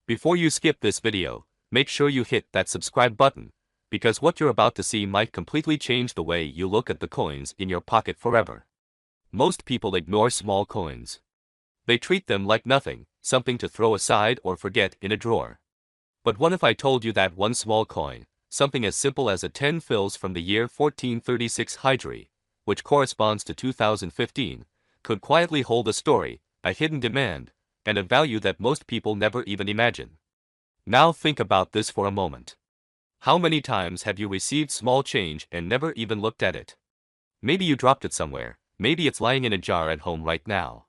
Before you skip this video, make sure you hit that subscribe button, because what you're about to see might completely change the way you look at the coins in your pocket forever. Most people ignore small coins. They treat them like nothing, something to throw aside or forget in a drawer. But what if I told you that one small coin, something as simple as a 10 fils from the year 1436 Hijri, which corresponds to 2015, could quietly hold a story, a hidden demand, and a value that most people never even imagine? Now think about this for a moment. How many times have you received small change and never even looked at it? Maybe you dropped it somewhere, maybe it's lying in a jar at home right now.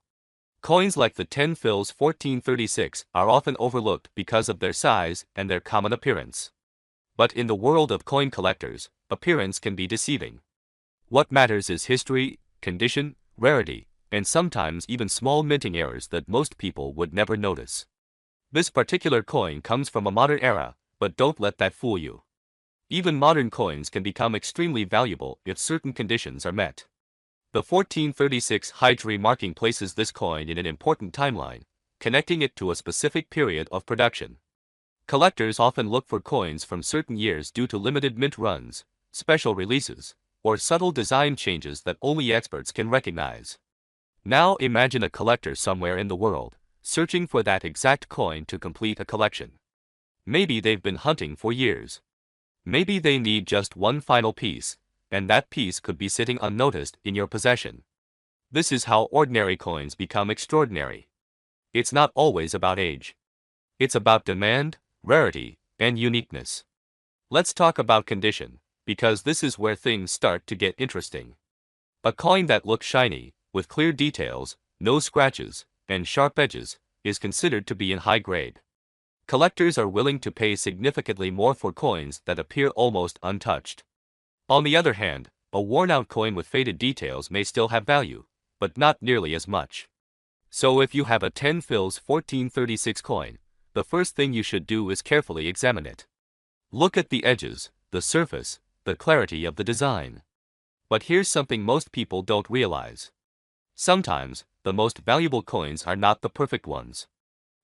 Coins like the 10 fils 1436 are often overlooked because of their size and their common appearance. But in the world of coin collectors, appearance can be deceiving. What matters is history, condition, rarity, and sometimes even small minting errors that most people would never notice. This particular coin comes from a modern era, but don't let that fool you. Even modern coins can become extremely valuable if certain conditions are met. The 1436 Hijri marking places this coin in an important timeline, connecting it to a specific period of production. Collectors often look for coins from certain years due to limited mint runs, special releases, or subtle design changes that only experts can recognize. Now imagine a collector somewhere in the world, searching for that exact coin to complete a collection. Maybe they've been hunting for years. Maybe they need just one final piece, and that piece could be sitting unnoticed in your possession. This is how ordinary coins become extraordinary. It's not always about age. It's about demand, rarity, and uniqueness. Let's talk about condition, because this is where things start to get interesting. A coin that looks shiny, with clear details, no scratches, and sharp edges, is considered to be in high grade. Collectors are willing to pay significantly more for coins that appear almost untouched. On the other hand, a worn-out coin with faded details may still have value, but not nearly as much. So if you have a 10 fils 1436 coin, the first thing you should do is carefully examine it. Look at the edges, the surface, the clarity of the design. But here's something most people don't realize. Sometimes, the most valuable coins are not the perfect ones.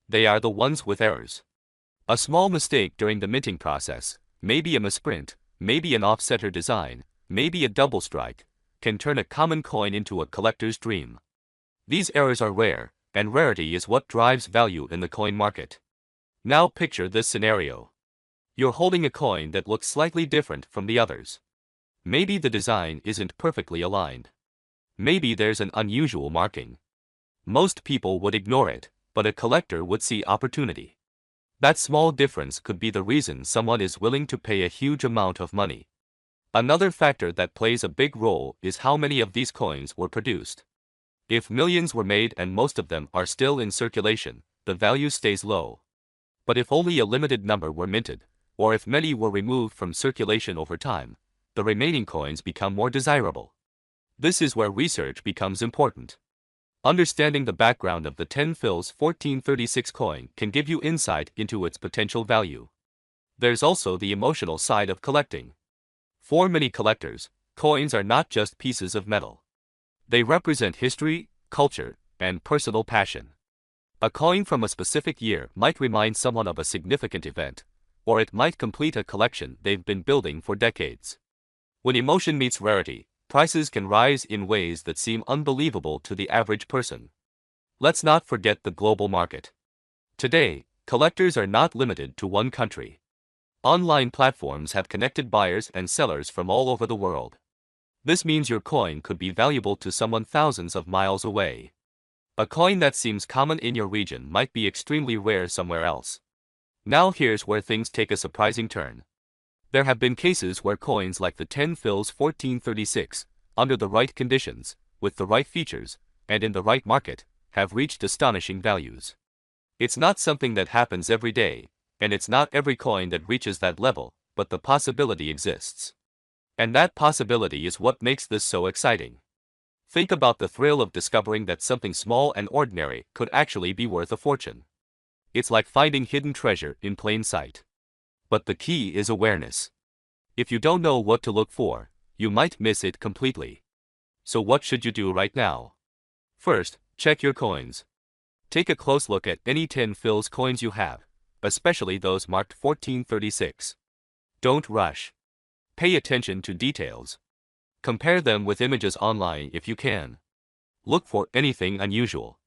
They are the ones with errors. A small mistake during the minting process, maybe a misprint, maybe an offsetter design, maybe a double strike, can turn a common coin into a collector's dream. These errors are rare, and rarity is what drives value in the coin market. Now picture this scenario. You're holding a coin that looks slightly different from the others. Maybe the design isn't perfectly aligned. Maybe there's an unusual marking. Most people would ignore it, but a collector would see opportunity. That small difference could be the reason someone is willing to pay a huge amount of money. Another factor that plays a big role is how many of these coins were produced. If millions were made and most of them are still in circulation, the value stays low. But if only a limited number were minted, or if many were removed from circulation over time, the remaining coins become more desirable. This is where research becomes important. Understanding the background of the 10 fils 1436 coin can give you insight into its potential value. There's also the emotional side of collecting. For many collectors, coins are not just pieces of metal. They represent history, culture, and personal passion. A coin from a specific year might remind someone of a significant event, or it might complete a collection they've been building for decades. When emotion meets rarity, prices can rise in ways that seem unbelievable to the average person. Let's not forget the global market. Today, collectors are not limited to one country. Online platforms have connected buyers and sellers from all over the world. This means your coin could be valuable to someone thousands of miles away. A coin that seems common in your region might be extremely rare somewhere else. Now here's where things take a surprising turn. There have been cases where coins like the 10 fils 1436, under the right conditions, with the right features, and in the right market, have reached astonishing values. It's not something that happens every day, and it's not every coin that reaches that level, but the possibility exists. And that possibility is what makes this so exciting. Think about the thrill of discovering that something small and ordinary could actually be worth a fortune. It's like finding hidden treasure in plain sight. But the key is awareness. If you don't know what to look for, you might miss it completely. So what should you do right now? First, check your coins. Take a close look at any 10 fils coins you have, especially those marked 1436. Don't rush. Pay attention to details. Compare them with images online if you can. Look for anything unusual.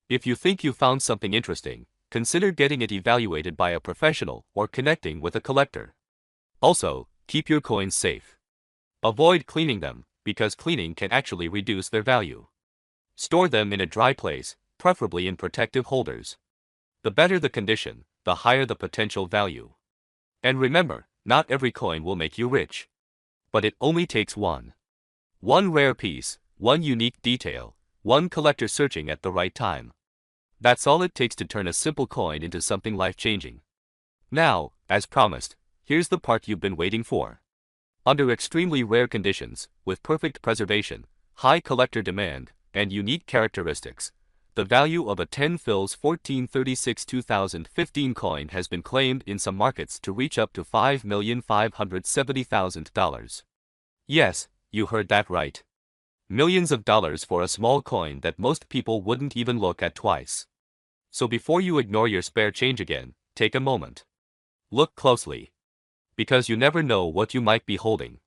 If you think you found something interesting, consider getting it evaluated by a professional or connecting with a collector. Also, keep your coins safe. Avoid cleaning them, because cleaning can actually reduce their value. Store them in a dry place, preferably in protective holders. The better the condition, the higher the potential value. And remember, not every coin will make you rich. But it only takes one. One rare piece, one unique detail, one collector searching at the right time. That's all it takes to turn a simple coin into something life-changing. Now, as promised, here's the part you've been waiting for. Under extremely rare conditions, with perfect preservation, high collector demand, and unique characteristics, the value of a 10 fils 1436 2015 coin has been claimed in some markets to reach up to $5,570,000. Yes, you heard that right. Millions of dollars for a small coin that most people wouldn't even look at twice. So before you ignore your spare change again, take a moment. Look closely. Because you never know what you might be holding.